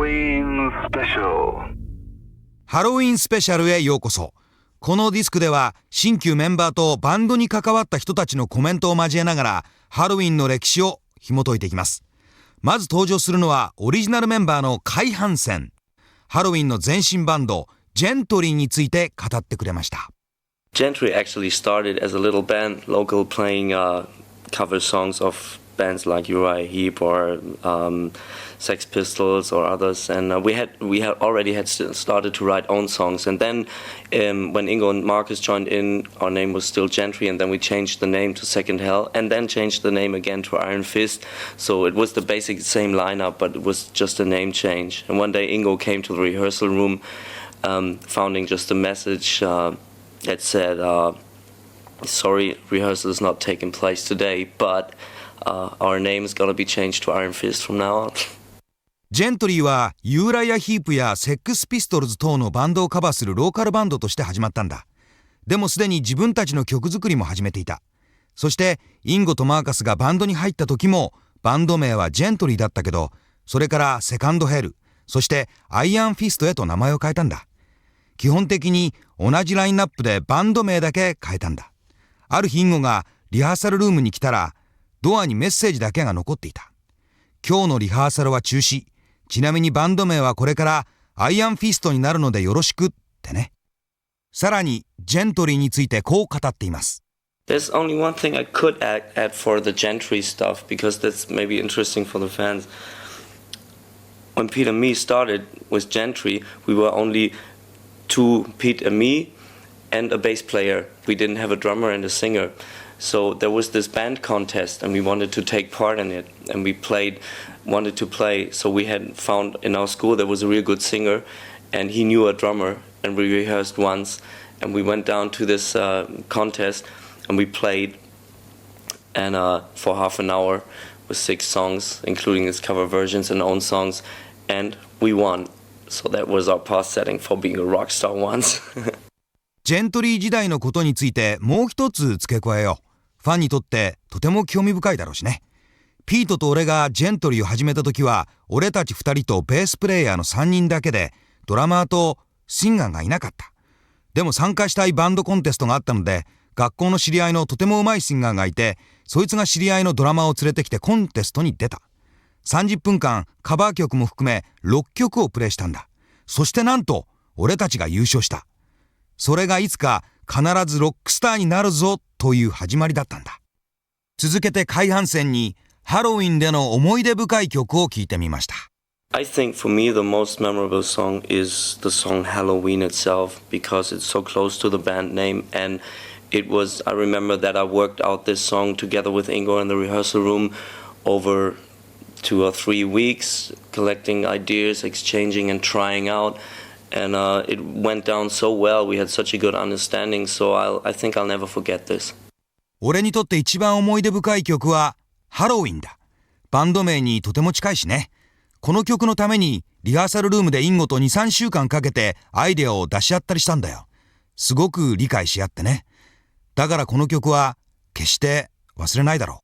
Helloween Special。ハロウィンスペシャルへようこそ。このディスクでは新旧メンバーとバンドに関わった人たちのコメントを交えながらハロウィンの歴史を紐解いていきます。まず登場するのはオリジナルメンバーのカイ・ハンセン。ハロウィンの前身バンドジェントリーについて語ってくれました。Gentry actually started as a little band, local, playing cover songs of bands like Uri Heep or Sex Pistols or others, and we had already started to write own songs. And then when Ingo and Markus joined in, our name was still Gentry, and then we changed the name to Second Hell, and then changed the name again to Iron Fist. So it was the basic same lineup, but it was just a name change. And one day Ingo came to the rehearsal room, founding just a message that said, "Sorry, rehearsal is not taking place today, but." Our name is gonna be changed to Iron Fist from now on. ジェントリーはユーラヤ・ヒープやセックス・ピストルズ等のバンドをカバーするローカルバンドとして始まったんだ。でもすでに自分たちの曲作りも始めていた。そしてインゴとマーカスがバンドに入った時もバンド名はジェントリーだったけど、それからセカンドヘル、そしてアイアンフィストへと名前を変えたんだ。基本的に同じラインナップでバンド名だけ変えたんだ。ある日インゴがリハーサルルームに来たらドアにメッセージだけが残っていた。今日のリハーサルは中止。ちなみにバンド名はこれからアイアンフィストになるのでよろしくってね。さらにジェントリーについてこう語っています。There's only one thing I could add for the Gentry stuff, because that's maybe interesting for the fans. When Pete and me started with Gentry, we were only two, Pete and me, and a bass player. We didn't have a drummer and a singer.So there was this band contest, and we wanted to take part in it, and we wanted to play. So we had found in our school there was a real good singer, and he knew a drummer, and we rehearsed once, and we went down to this contest, and we played, and for half an hour with 6 songs, including his cover versions and own songs, and we won. So that was our path setting for being a rock star once. ジェントリー時代のことについてもう一つ付け加えよう。ファンにとってとても興味深いだろうしね。ピートと俺がジェントリーを始めた時は俺たち2人とベースプレイヤーの3人だけでドラマーとシンガーがいなかった。でも参加したいバンドコンテストがあったので学校の知り合いのとても上手いシンガーがいて、そいつが知り合いのドラマーを連れてきてコンテストに出た。30分間カバー曲も含め6曲をプレイしたんだ。そしてなんと俺たちが優勝した。それがいつか必ずロックスターになるぞという始まりだったんだ。続けてカイ・ハンセンにハロウィンでの思い出深い曲を聴いてみました。I think for me the most memorable song is the song Helloween itself, because it's so close to the band name, and I remember that I worked out this song together with Ingo in the rehearsal room over 2 or 3 weeks, collecting ideas, exchanging and trying out.And it went down so well. We had such a good understanding, so I think I'll never forget this. 俺にとって一番思い出深い曲はハロウィンだ。バンド名にとても近いしね。この曲のためにリハーサルルームでインゴと 2,3 週間かけてアイデアを出し合ったりしたんだよ。すごく理解し合ってね。だからこの曲は決して忘れないだろう。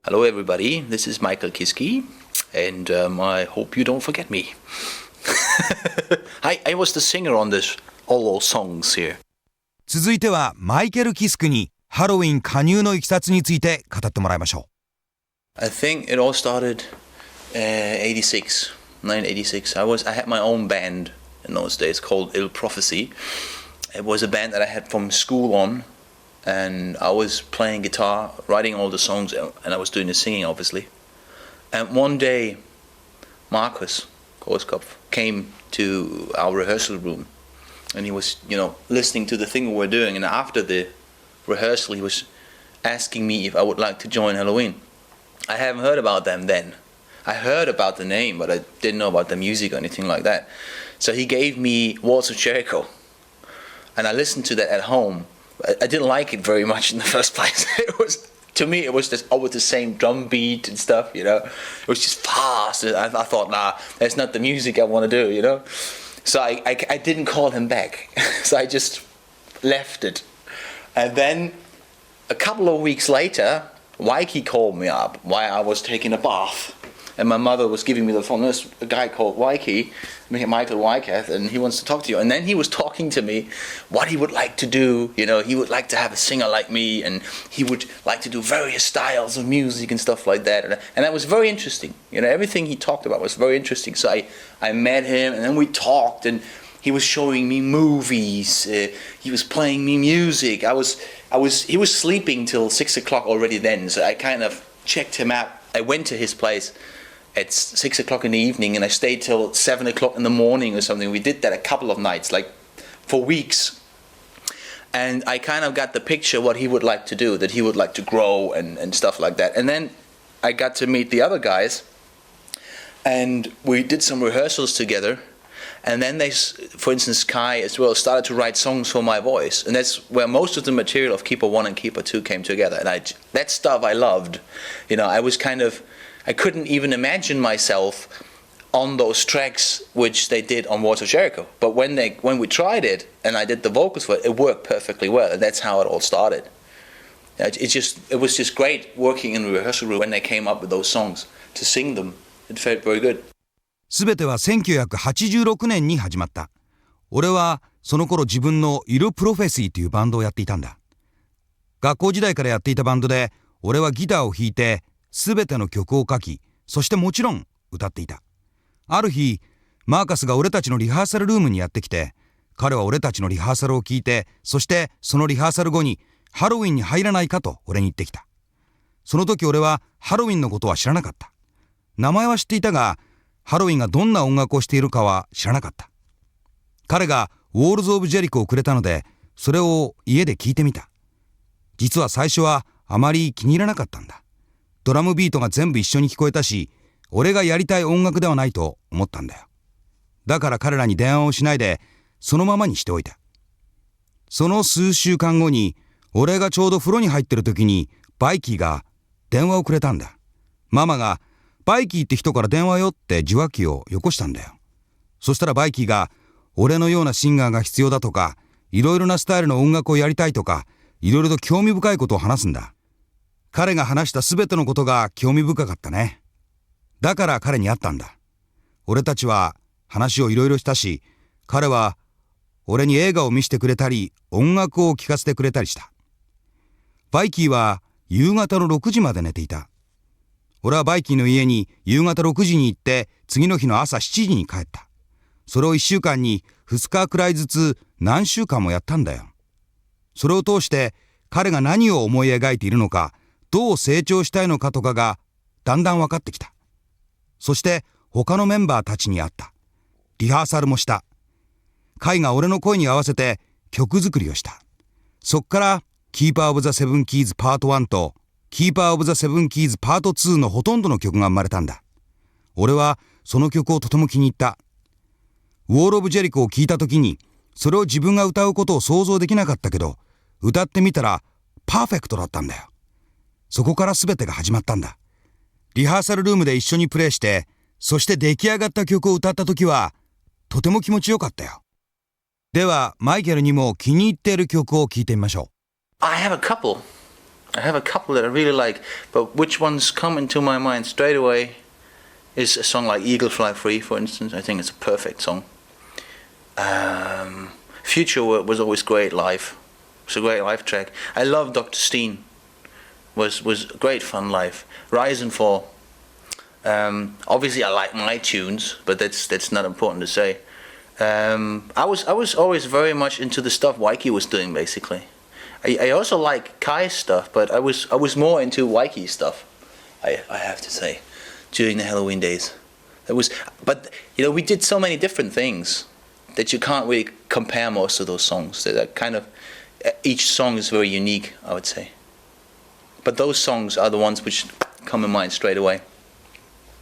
Hello everybody, this is Michael Kiski, and I hope you don't forget me. I was the singer on all those songs here. 続いてはマイケル・キスクにハロウィン加入のいきさつについて語ってもらいましょう。 I think it all started 1986. I had my own band in those days called Ill Prophecy. It was a band that I had from school on, and I was playing guitar, writing all the songs, and I was doing the singing obviously. And one day Markus Grosskopf came to our rehearsal room, and he was, listening to the thing we were doing, and after the rehearsal he was asking me if I would like to join Helloween. I haven't heard about them then. I heard about the name, but I didn't know about the music or anything like that. So he gave me Walls of Jericho, and I listened to that at home. I didn't like it very much in the first place. To me, it was just always the same drum beat and stuff, It was just fast. I thought, nah, that's not the music I want to do, So I didn't call him back. So I just left it. And then a couple of weeks later, Weikath called me up while I was taking a bath. And my mother was giving me the phone. There's a guy called Weikath, Michael Weikath, and he wants to talk to you. And then he was talking to me what he would like to do. He would like to have a singer like me, and he would like to do various styles of music and stuff like that. And that was very interesting. Everything he talked about was very interesting. So I met him, and then we talked, and he was showing me movies. He was playing me music. He was sleeping till 6 o'clock already then. So I kind of checked him out. I went to his place at 6 o'clock in the evening, and I stayed till 7 o'clock in the morning or something. We did that a couple of nights, like for weeks. And I kind of got the picture what he would like to do, that he would like to grow and stuff like that. And then I got to meet the other guys, and we did some rehearsals together. And then they, for instance, Kai as well, started to write songs for my voice. And that's where most of the material of Keeper 1 and Keeper 2 came together. And that stuff I loved. I couldn't even imagine myself on those tracks which they did on Walls of Jericho. But when we tried it and I did the vocals for it, it worked perfectly well. And that's how it all started. It was just great working in the rehearsal room when they came up with those songs. To sing them, it felt very good. すべては1986年に始まった。俺はその頃自分のイル・プロフェシーというバンドをやっていたんだ。学校時代からやっていたバンドで、俺はギターを弾いてすべての曲を書き、そしてもちろん歌っていた。ある日、マーカスが俺たちのリハーサルルームにやってきて、彼は俺たちのリハーサルを聞いて、そしてそのリハーサル後にハロウィンに入らないかと俺に言ってきた。その時俺はハロウィンのことは知らなかった。名前は知っていたが、ハロウィンがどんな音楽をしているかは知らなかった。彼がウォールズ・オブ・ジェリコをくれたので、それを家で聞いてみた。実は最初はあまり気に入らなかったんだ。ドラムビートが全部一緒に聞こえたし、俺がやりたい音楽ではないと思ったんだよ。だから彼らに電話をしないで、そのままにしておいた。その数週間後に、俺がちょうど風呂に入ってる時に、バイキーが電話をくれたんだ。ママが、バイキーって人から電話よって受話器をよこしたんだよ。そしたらバイキーが、俺のようなシンガーが必要だとか、いろいろなスタイルの音楽をやりたいとか、いろいろと興味深いことを話すんだ。彼が話したすべてのことが興味深かったね。だから彼に会ったんだ。俺たちは話をいろいろしたし、彼は俺に映画を見せてくれたり、音楽を聴かせてくれたりした。バイキーは夕方の6時まで寝ていた。俺はバイキーの家に夕方6時に行って、次の日の朝7時に帰った。それを1週間に2日くらいずつ何週間もやったんだよ。それを通して彼が何を思い描いているのか、どう成長したいのかとかがだんだん分かってきた。そして他のメンバーたちに会った。リハーサルもした。カイが俺の声に合わせて曲作りをした。そっからキーパーオブザセブンキーズパート1とキーパーオブザセブンキーズパート2のほとんどの曲が生まれたんだ。俺はその曲をとても気に入った。ウォール・オブ・ジェリコを聴いた時にそれを自分が歌うことを想像できなかったけど、歌ってみたらパーフェクトだったんだよ。そこから全てが始まったんだ。リハーサルルームで一緒にプレイして、そして出来上がった曲を歌った時はとても気持ちよかったよ。ではマイケルにも気に入っている曲を聴いてみましょう。 I have a couple that I really like, but which ones come into my mind straight away is a song like Eagle Fly Free, for instance. I think it's a perfect song. Future was always great live. It's a great live track. I love Dr. Steen. Was great fun live. Rise and Fall. Obviously I like my tunes, but that's not important to say. I was always very much into the stuff Weikath was doing, basically. I also like Kai's stuff, but I was more into Weikath stuff, I have to say, during the Helloween days. But we did so many different things that you can't really compare most of those songs. They're kind of, each song is very unique, I would say. But those songs are the ones which come in mind straight away.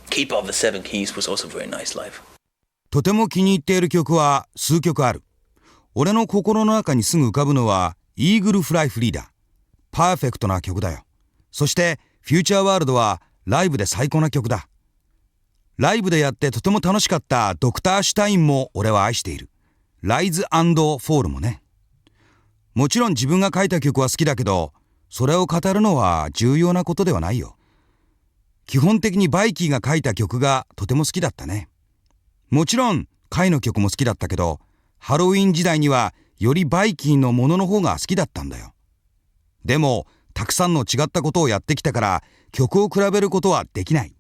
Keeper of the Seven Keys was also very nice live. とても気に入っている曲は数曲ある。俺の心の中にすぐ浮かぶのはイーグルフライフリーだ。パーフェクトな曲だよ。そしてフューチャーワールドはライブで最高な曲だ。ライブでやってとても楽しかったドクターシュタインも俺は愛している。ライズ&フォールもね。もちろん自分が書いた曲は好きだけど、それを語るのは重要なことではないよ。基本的にバイキーが書いた曲がとても好きだったね。もちろんカイの曲も好きだったけど、ハロウィン時代にはよりバイキーのものの方が好きだったんだよ。でもたくさんの違ったことをやってきたから曲を比べることはできない。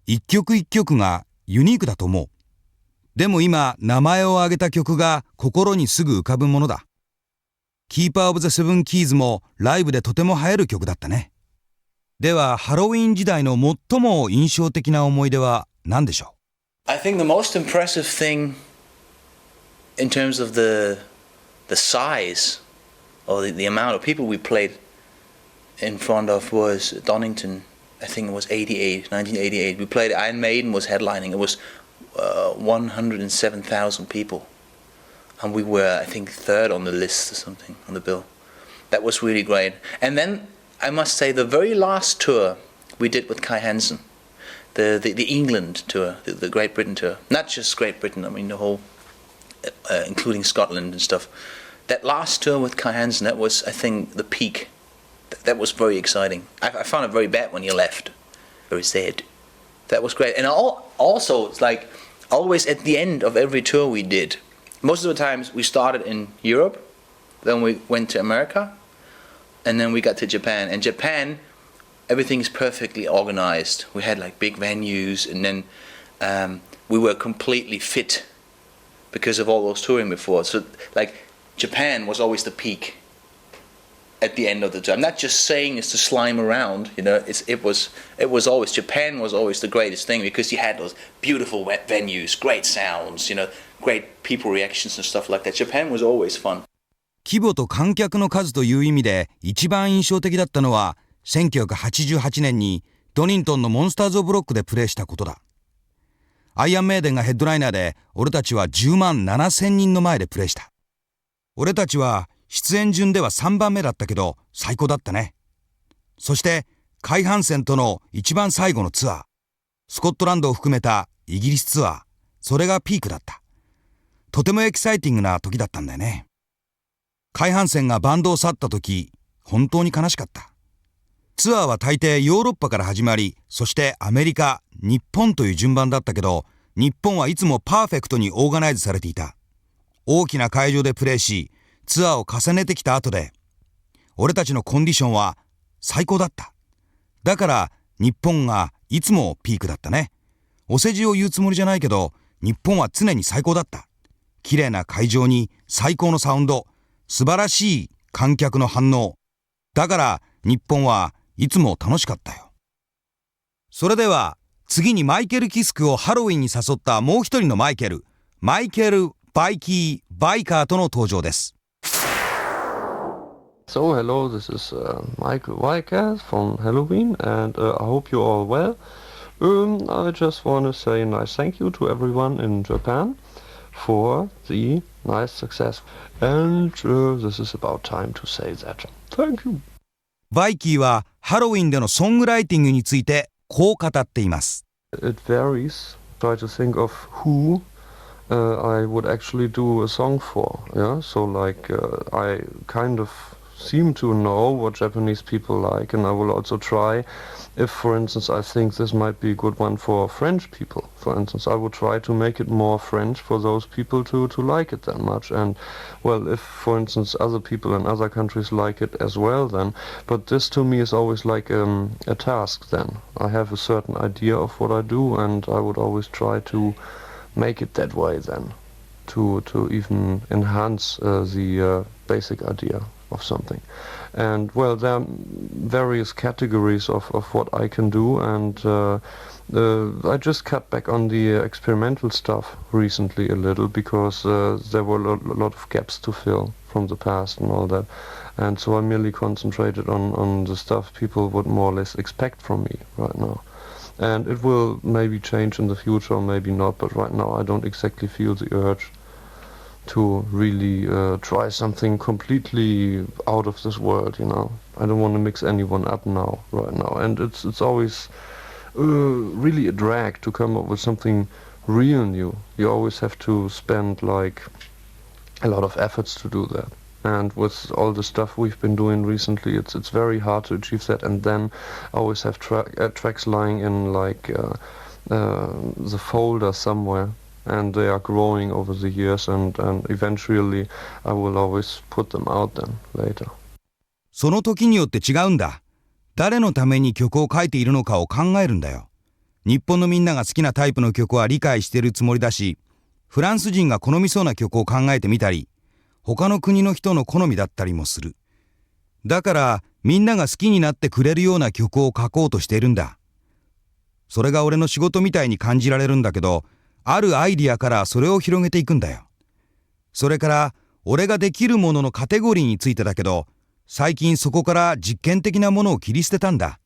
一曲一曲がユニークだと思う。でも今名前を挙げた曲が心にすぐ浮かぶものだ。キーパーオブザセブンキーズもライブでとても映える曲だったね。ではハロウィン時代の最も印象的な思い出は何でしょう？ I think the most impressive thing in terms of the size or the amount of people we played in front of was Donington. I think it was 1988. We played, Iron Maiden was headlining. It was 107,000 people. And we were, I think, third on the list or something, on the bill. That was really great. And then, I must say, the very last tour we did with Kai Hansen, the England tour, the Great Britain tour. Not just Great Britain, I mean the whole, including Scotland and stuff. That last tour with Kai Hansen, that was, I think, the peak. That was very exciting. I found it very bad when he left. Very sad. That was great. And also, it's like, always at the end of every tour we did, most of the times we started in Europe, then we went to America, and then we got to Japan. And Japan, everything's perfectly organized. We had like big venues, and then we were completely fit because of all those touring before. So like Japan was always the peak at the end of the tour. I'm not just saying it's to slime around, it was always, Japan was always the greatest thing because you had those beautiful wet venues, great sounds, great people reactions and stuff like that. Japan was always fun. 規模と観客の数という意味で一番印象的だったのは1988年にドニントンのモンスターズ・オブ・ロックでプレーしたことだ。アイアンメイデンがヘッドライナーで俺たちは10万7,000人の前でプレーした。俺たちは出演順では3番目だったけど最高だったね。そしてカイ・ハンセンとの一番最後のツアー、スコットランドを含めたイギリスツアー、それがピークだった。とてもエキサイティングな時だったんだよね。カイ・ハンセンがバンドを去った時、本当に悲しかった。ツアーは大抵ヨーロッパから始まり、そしてアメリカ、日本という順番だったけど、日本はいつもパーフェクトにオーガナイズされていた。大きな会場でプレーし、ツアーを重ねてきた後で、俺たちのコンディションは最高だった。だから日本がいつもピークだったね。お世辞を言うつもりじゃないけど、日本は常に最高だった。綺麗な会場に最高のサウンド、素晴らしい観客の反応。だから日本はいつも楽しかったよ。それでは次にマイケル・キスクをハロウィンに誘ったもう一人のマイケル、バイキー・バイカーとの登場です。So hello, this is Michael Weikath from Helloween, and I hope you're all well. I just want to say a nice thank you to everyone in Japan for the nice success, and this is about time to say that. Thank you. バイキーはハロウィンでのソングライティングについてこう語っています。It varies. Try to think of who I would actually do a song for. Yeah, so like I kind of seem to know what Japanese people like, and I will also try if, for instance, I think this might be a good one for French people. For instance, I would try to make it more French for those people to like it that much. And, well, if, for instance, other people in other countries like it as well, then. But this to me is always like a task then. I have a certain idea of what I do, and I would always try to make it that way then, to even enhance the basic idea of something. And well, there are various categories of what I can do, and I just cut back on the experimental stuff recently a little because there were a lot of gaps to fill from the past and all that, and so I merely concentrated on the stuff people would more or less expect from me right now. And it will maybe change in the future or maybe not, but right now I don't exactly feel the urge to really try something completely out of this world, you know. I don't want to mix anyone up right now. And it's always really a drag to come up with something real new. You always have to spend like a lot of efforts to do that. And with all the stuff we've been doing recently, it's very hard to achieve that. And then I always have tracks lying in like the folder somewhere. And they are growing over the years, and eventually I will always put them out then later. その時によって違うんだ。誰のために曲を書いているのかを考えるんだよ。日本のみんなが好きなタイプの曲は理解しているつもりだし、フランス人が好みそうな曲を考えてみたり、他の国の人の好みだったりもする。だからみんなが好きになってくれるような曲を書こうとしているんだ。それが俺の仕事みたいに感じられるんだけど、あるアイディアからそれを広げていくんだよ。それから俺ができるもののカテゴリーについてだけど、最近そこから実験的なものを切り捨てたんだ。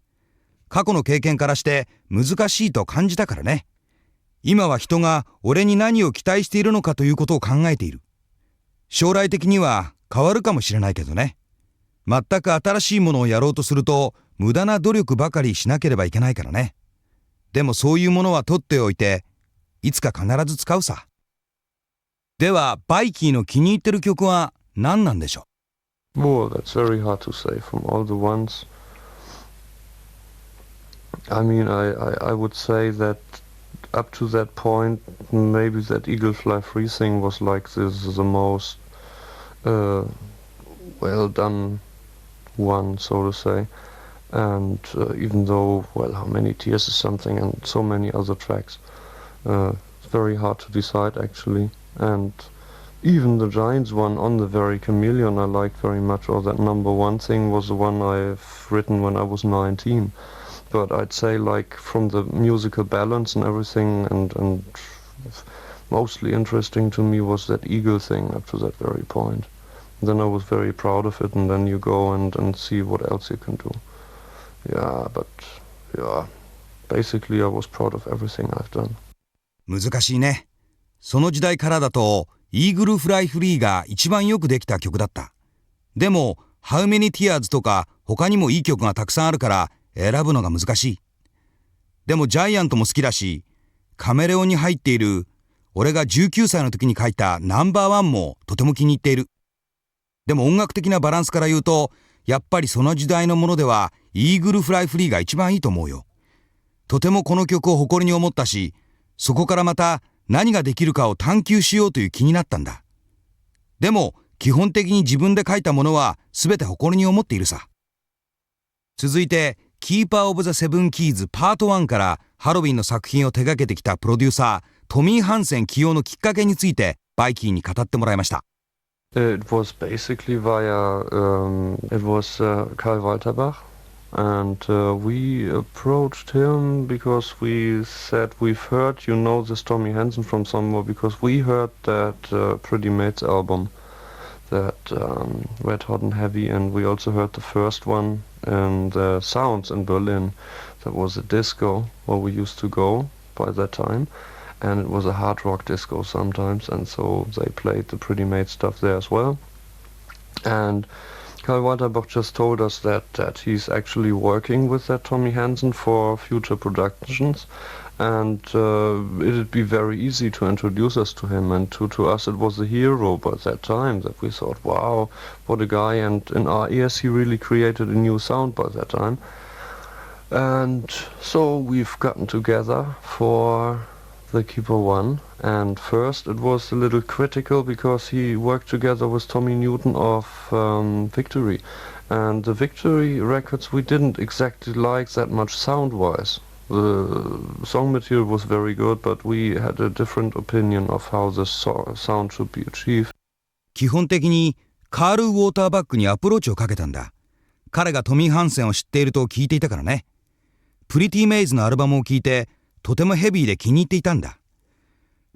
過去の経験からして難しいと感じたからね。今は人が俺に何を期待しているのかということを考えている。将来的には変わるかもしれないけどね。全く新しいものをやろうとすると無駄な努力ばかりしなければいけないからね。でもそういうものは取っておいて、いつか必ず使うさ。では、バイキーの気に入ってる曲は何なんでしょう？ Well, that's very hard to say from all the ones. I mean, I would say that up to that point, maybe that Eagle Fly Free thing was like the most well done one, so to say. And even though, well, How Many Tears is something, and so many other tracks. It's very hard to decide actually, and even the Giants one on the Very Chameleon I liked very much, or that number one thing was the one I've written when I was 19. But I'd say like from the musical balance and everything, and mostly interesting to me was that Eagle thing up to that very point. Then I was very proud of it, and then you go and see what else you can do. Yeah, but yeah, basically I was proud of everything I've done. 難しいね。その時代からだとイーグルフライフリーが一番よくできた曲だった。でも How Many Tears とか他にもいい曲がたくさんあるから選ぶのが難しい。でもジャイアントも好きだし、カメレオンに入っている俺が19歳の時に書いたナンバーワンもとても気に入っている。でも音楽的なバランスから言うと、やっぱりその時代のものではイーグルフライフリーが一番いいと思うよ。とてもこの曲を誇りに思ったし、そこからまた何ができるかを探求しようという気になったんだ。でも基本的に自分で書いたものは全て誇りに思っているさ。続いてキーパーオブザセブンキーズパート1からハロウィンの作品を手掛けてきたプロデューサートミー・ハンセン起用のきっかけについてバイキーに語ってもらいました。It was basically via, it was Karl Walterbach, and we approached him because we said we've heard, this Tommy Hansen from somewhere, because we heard that Pretty Mates album, that Red Hot and Heavy, and we also heard the first one in the Sounds in Berlin. That was a disco where we used to go by that time. And it was a hard rock disco sometimes, and so they played the Pretty Mate stuff there as well. And Karl Walterbach just told us that he's actually working with that Tommy Hansen for future productions, and it'd be very easy to introduce us to him, and to us it was a hero by that time, that we thought, wow, what a guy, and in our ears he really created a new sound by that time. And so we've gotten together for the Keeper 1, and first it was a little critical because he worked together with Tommy Newton of Victory, and the Victory records we didn't exactly like that much sound-wise. The song material was very good, but we had a different opinion of how the sound should be achieved. 基本的にカール・ウォーターバックにアプローチをかけたんだ。彼がトミー・ハンセンを知っていると聞いていたからね。プリティ・メイズのアルバムを聴いてとてもヘビーで気に入っていたんだ。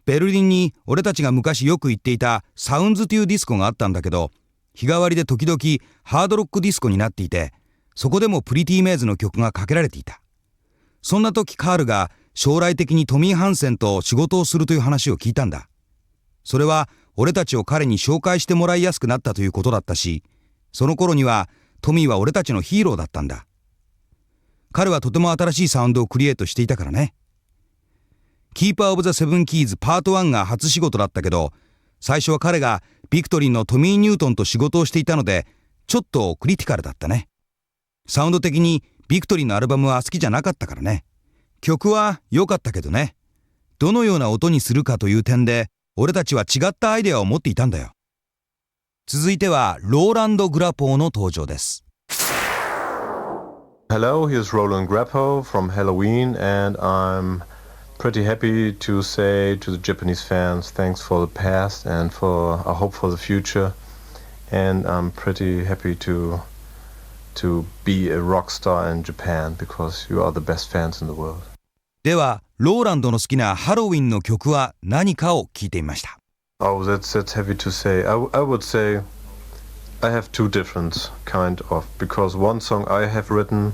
ベルリンに俺たちが昔よく行っていたサウンズというディスコがあったんだけど、日替わりで時々ハードロックディスコになっていて、そこでもプリティ・メイズの曲がかけられていた。そんな時カールが将来的にトミー・ハンセンと仕事をするという話を聞いたんだ。それは俺たちを彼に紹介してもらいやすくなったということだったし、その頃にはトミーは俺たちのヒーローだったんだ。彼はとても新しいサウンドをクリエイトしていたからね。キーパー・オブ・ザ・セブン・キーズパート1が初仕事だったけど、最初は彼がビクトリーのトミー・ニュートンと仕事をしていたので、ちょっとクリティカルだったね。サウンド的にビクトリーのアルバムは好きじゃなかったからね。曲は良かったけどね。どのような音にするかという点で、俺たちは違ったアイデアを持っていたんだよ。続いてはローランド・グラポーの登場です。Hello, here's Roland Grapow from Helloween, and I'm pretty happy to say to the Japanese fans, thanks for the past and for I hope for the future. And I'm pretty happy to be a rock star in Japan because you are the best fans in the world. では、ローランドの好きなハロウィンの曲は何かを聞いてみました。Oh, that's heavy to say. I would say I have two different kind of, because one song I have written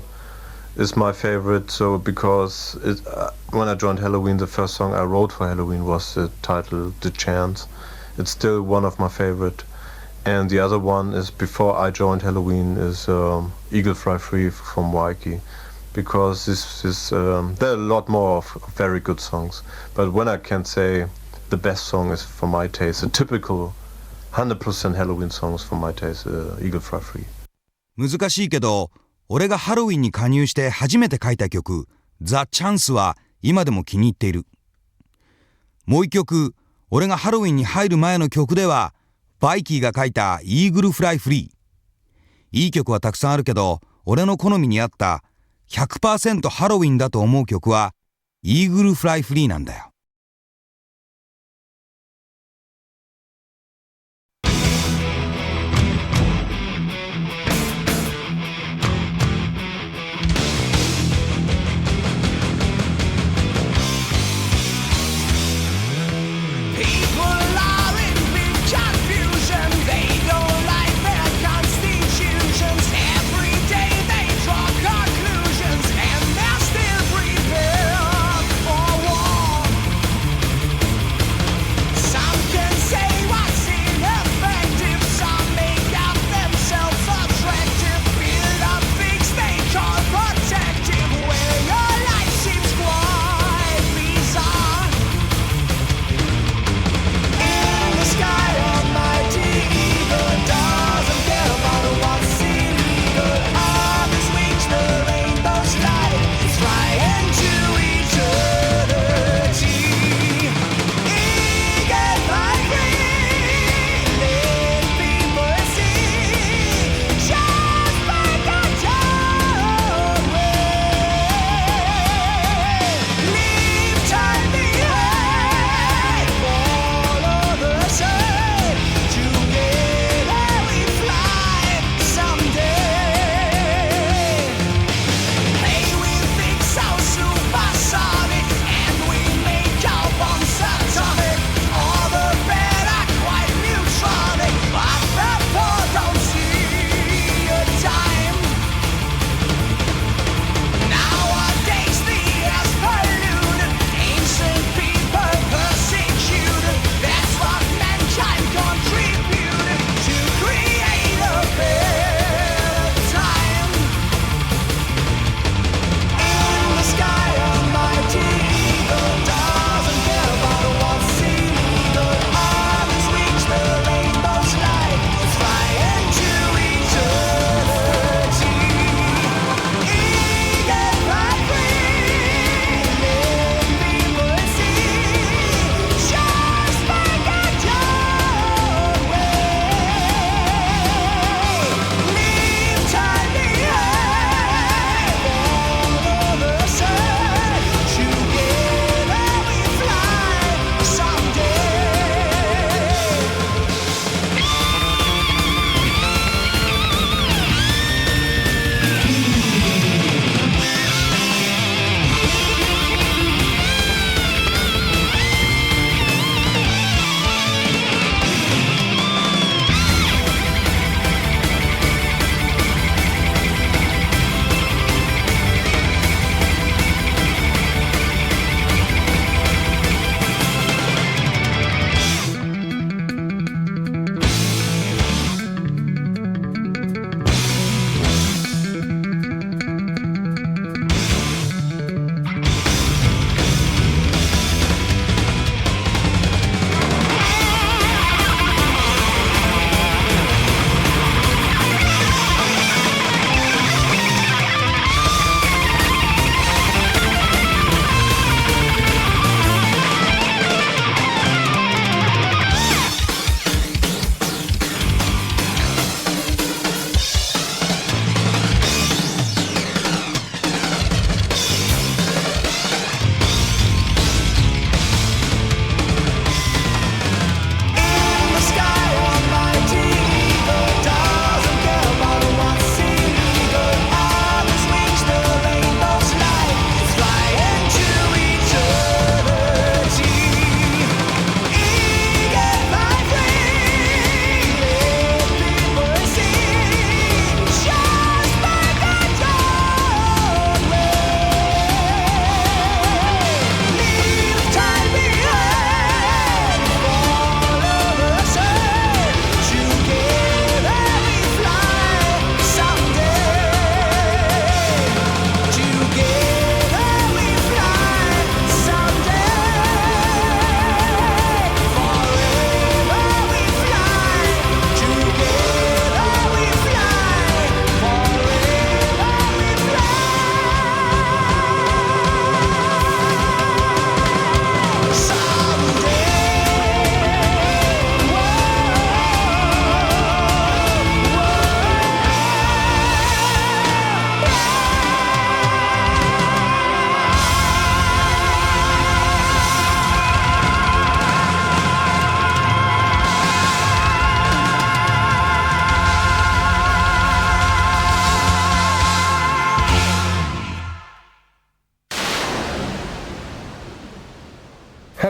is my favorite, so because when I joined Helloween, the first song I wrote for Helloween was the title The Chance. It's still one of my favorite. And the other one is before I joined Helloween is Eagle Fly Free from Weikath, because this is there are a lot more of very good songs, but when I can say the best song is for my taste, a typical 100% Helloween songs for my taste, Eagle Fly Free. 難しいけど、俺がハロウィンに加入して初めて書いた曲、ザ・チャンスは今でも気に入っている。もう一曲、俺がハロウィンに入る前の曲では、バイキーが書いたイーグルフライフリー。いい曲はたくさんあるけど、俺の好みに合った 100% ハロウィンだと思う曲は、イーグルフライフリーなんだよ。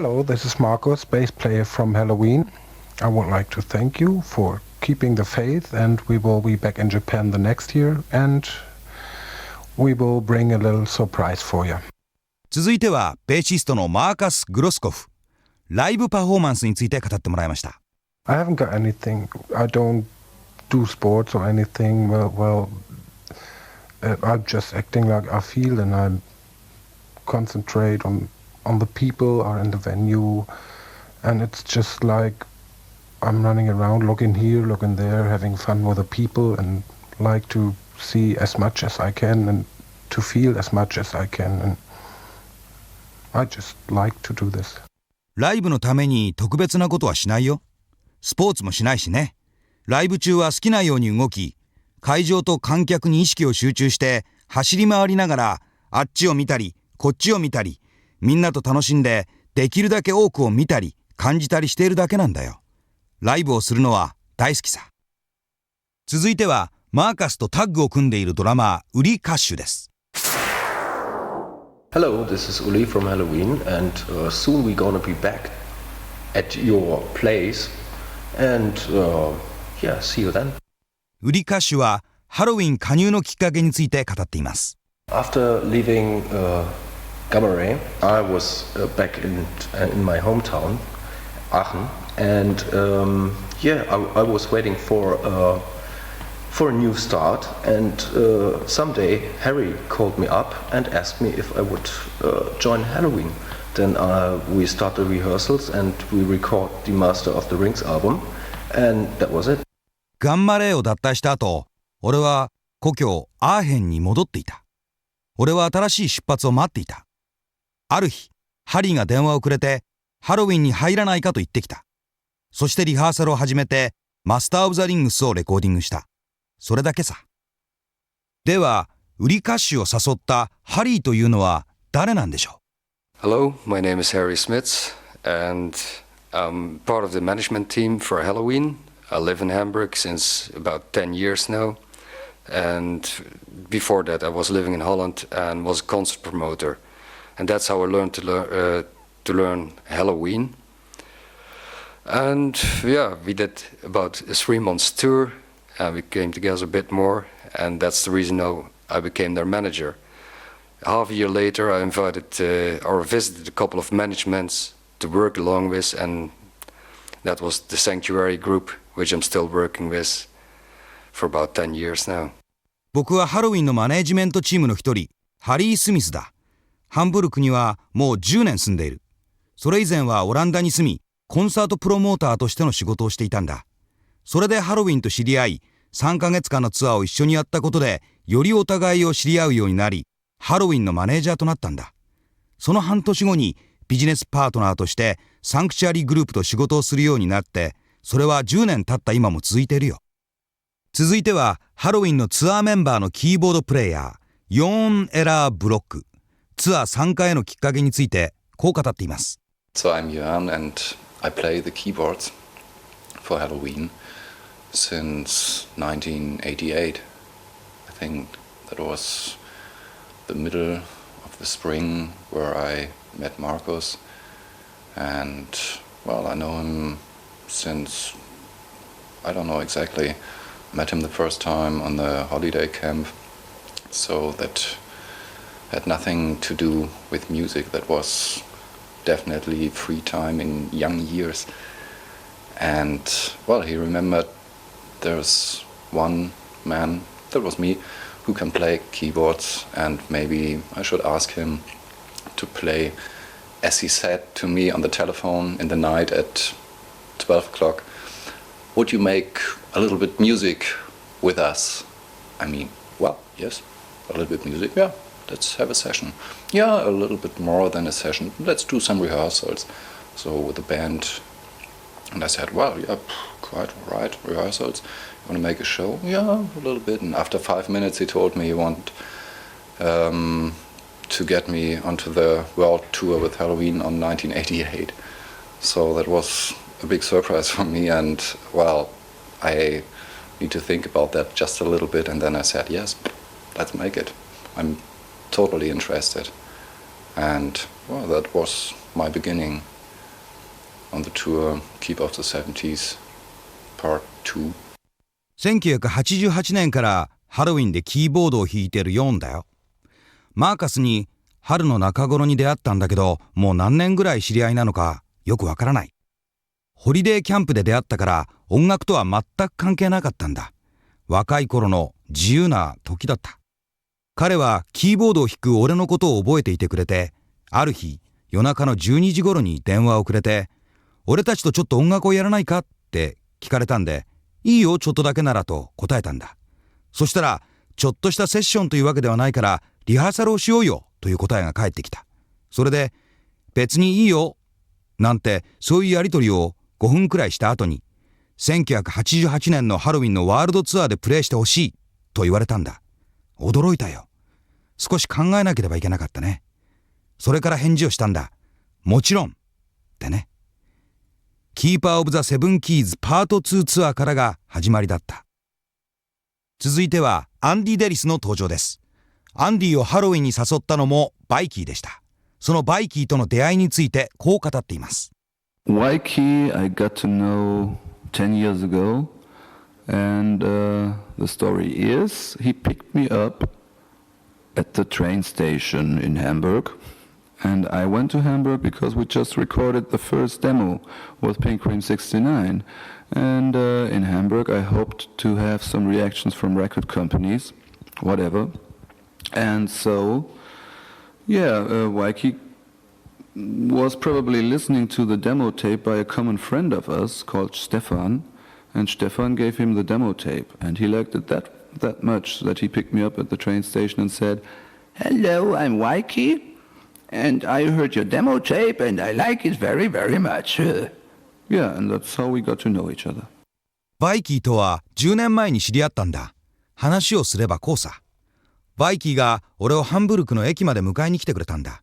Hello, this is Markus, bass player from Helloween. I would like to thank you for keeping the faith, and we will be back in Japan the next year, and we will bring a little surprise for you. 続いてはベーシストのマーカス・グロスコフ。ライブパフォーマンスについて語ってもらいました。I haven't got anything. I don't do sports or anything. I'm just acting like I feel, and I concentrate on the people or in the venue, and it's just like I'm running around, looking here, looking there, having fun with the people, and like to see as much as I can and to feel as much as I can, and I just like to do this. ライブのために特別なことはしないよ。スポーツもしないしね。ライブ中は好きなように動き、会場と観客に意識を集中して走り回りながらあっちを見たりこっちを見たり、みんなと楽しんでできるだけ多くを見たり感じたりしているだけなんだよ。ライブをするのは大好きさ。続いてはマーカスとタッグを組んでいるドラマーウリ・カッシュです。Hello, this is Uli from Helloween, and soon we're gonna be back at your place, and yeah, see you then. ウリ・カッシュはハロウィン加入のきっかけについて語っています。After leaving Gamma Ray, I was back in my hometown, Aachen, and yeah, I was waiting for a new start, and someday Harrie called me up and asked me if I would join Helloween. Then we start the rehearsals and we record the Master of the Rings album, and that was it. ガンマレーを脱退した後、俺は故郷アーヘンに戻っていた。俺は新しい出発を待っていた。ある日、ハリーが電話をくれて、ハロウィンに入らないかと言ってきた。そしてリハーサルを始めて、マスター・オブ・ザ・リングスをレコーディングした。それだけさ。では、ウリ・カッシュを誘ったハリーというのは誰なんでしょう？ Hello, my name is Harrie Smits, and I'm part of the management team for Helloween. I live in Hamburg since about 10 years now, and before that I was living in Holland and was a concert promoter, and that's how I learned to learn Helloween. And yeah, we did about a 3-month tour, and we came together a bit more, and that's the reason now I became their manager. Half a year later, I invited or visited a couple of managements to work along with, and that was the Sanctuary group, which I'm still working with for about 10 years now. 僕はハロウィンのマネージメントチームの一人、ハリー・スミスだ。ハンブルクにはもう10年住んでいる。それ以前はオランダに住み、コンサートプロモーターとしての仕事をしていたんだ。それでハロウィンと知り合い、3ヶ月間のツアーを一緒にやったことで、よりお互いを知り合うようになり、ハロウィンのマネージャーとなったんだ。その半年後にビジネスパートナーとしてサンクチュアリグループと仕事をするようになって、それは10年経った今も続いているよ。続いてはハロウィンのツアーメンバーのキーボードプレイヤー、ヨーン・エラーブロック。ツアー参加へのきっかけについてこう語っています。So I'm Jorn and I play the keyboards for Helloween since 1988. I think that was the middle of the spring where I met Markus, and well, I know him since, I don't know exactly, met him the first time on the holiday camp, so that had nothing to do with music. That was definitely free time in young years. And well, he remembered there's one man, that was me, who can play keyboards, and maybe I should ask him to play, as he said to me on the telephone in the night at 12 o'clock, would you make a little bit music with us? I mean, well, yes, a little bit music, yeah, let's have a session. Yeah, a little bit more than a session, let's do some rehearsals. So with the band, and I said, well, yeah, quite all right, rehearsals. You want to make a show? Yeah, a little bit. And after 5 minutes he told me he wanted to get me onto the world tour with Helloween on 1988. So that was a big surprise for me, and well, I need to think about that just a little bit, and then I said, yes, let's make it. I'm totally interested. And well, that was my beginning on the tour Keep of the 70s Part 2. 1988年からハロウィンでキーボードを弾いてるヨーンだよ。マーカスに春の中頃に出会ったんだけど、もう何年ぐらい知り合いなのかよくわからない。ホリデーキャンプで出会ったから音楽とは全く関係なかったんだ。若い頃の自由な時だった。彼はキーボードを弾く俺のことを覚えていてくれて、ある日夜中の12時頃に電話をくれて、俺たちとちょっと音楽をやらないかって聞かれたんで、いいよちょっとだけならと答えたんだ。そしたら、ちょっとしたセッションというわけではないからリハーサルをしようよという答えが返ってきた。それで、別にいいよなんてそういうやりとりを5分くらいした後に、1988年のハロウィンのワールドツアーでプレイしてほしいと言われたんだ。驚いたよ。少し考えなければいけなかったね。それから返事をしたんだ。もちろんってね。キーパーオブザセブンキーズパート2ツアーからが始まりだった。続いてはアンディ・デリスの登場です。アンディをハロウィンに誘ったのもバイキーでした。そのバイキーとの出会いについてこう語っています。Weikath I got to know 10 years ago, and the story is he picked me up at the train station in Hamburg, and I went to Hamburg because we just recorded the first demo with Pink Cream 69, and in Hamburg I hoped to have some reactions from record companies, whatever, and so Weikath was probably listening to the demo tape by a common friend of us called Stefan, and Stefan gave him the demo tape, and he liked it that much that he picked me up at the train station and said, "Hello, I'm Weikath, and I heard your demo tape and I like it very, very much." Yeah, and that's how we got to know each other. バイキーとは10年前に知り合ったんだ。話をすればこうさ。バイキーが俺をハンブルクの駅まで迎えに来てくれたんだ。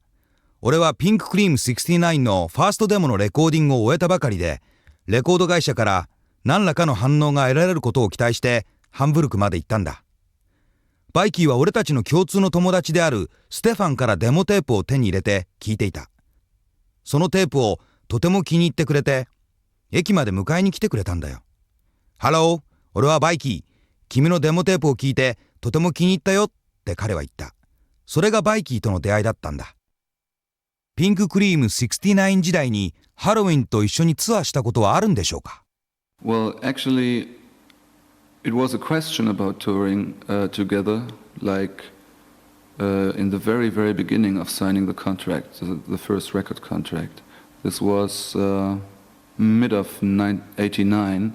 俺はピンククリーム69のファーストデモのレコーディングを終えたばかりで、レコード会社から何らかの反応が得られることを期待してハンブルクまで行ったんだ。バイキーは俺たちの共通の友達であるステファンからデモテープを手に入れて聞いていた。そのテープをとても気に入ってくれて、駅まで迎えに来てくれたんだよ。ハロー、俺はバイキー。君のデモテープを聞いてとても気に入ったよって彼は言った。それがバイキーとの出会いだったんだ。ピンククリーム69時代にハロウィンと一緒にツアーしたことはあるんでしょうか？ Well, actually, it was a question about touring together, like in the very, very beginning of signing the contract, the first record contract. This was mid of 89,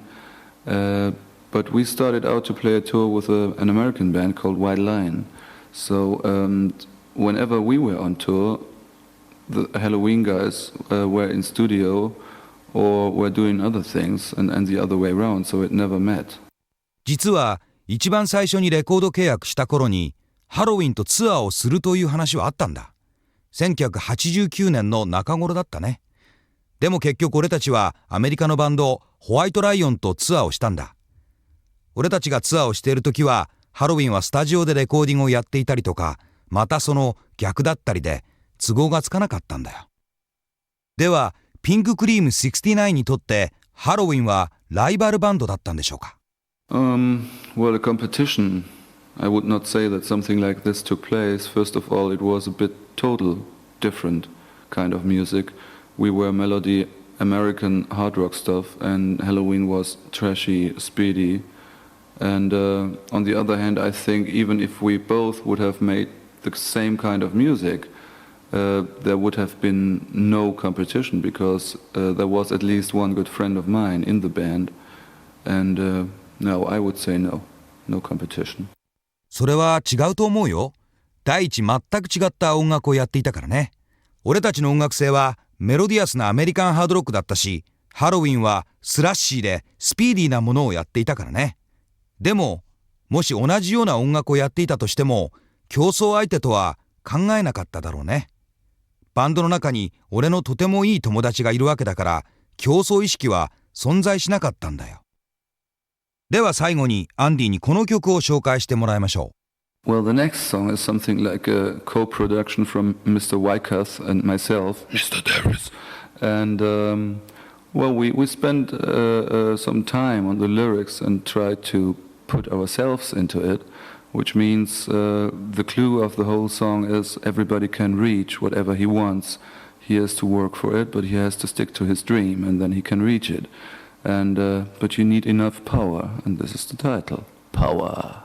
but we started out to play a tour with an American band called White Line. So whenever we were on tour, the Helloween guys were in studio or were doing other things, and the other way around, so it never met. 実は一番最初にレコード契約した頃にハロウィンとツアーをするという話はあったんだ。1989年の中頃だったね。でも結局俺たちはアメリカのバンドホワイトライオンとツアーをしたんだ。俺たちがツアーをしている時はハロウィンはスタジオでレコーディングをやっていたりとか、またその逆だったりで都合がつかなかったんだよ。ではピンククリーム69にとってハロウィンはライバルバンドだったんでしょうか？ Well, a competition. I would not say that something like this took place. First of all, it was a bit total different kind of music. We were melody American hard rock stuff, and Helloween was trashy, speedy. And on the other hand, I think even if we both would have made the same kind of music, there would have been no competition because there was at least one good friend of mine in the band. And no, I would say no competition. それは違うと思うよ。第一全く違った音楽をやっていたからね。俺たちの音楽性はメロディアスなアメリカンハードロックだったし、ハロウィンはスラッシーでスピーディーなものをやっていたからね。でも、もし同じような音楽をやっていたとしても、競争相手とは考えなかっただろうね。バンドの中に俺のとてもいい友達がいるわけだから、競争意識は存在しなかったんだよ。では最後にアンディにこの曲を紹介してもらいましょう。Well, the next song is something like a co-production from Mr. Weikath and myself, Mr. Deris. And Well, we spent some time on the lyrics and tried to put ourselves into it, which means the clue of the whole song is everybody can reach whatever he wants. He has to work for it, but he has to stick to his dream, and then he can reach it. And but you need enough power, and this is the title: Power.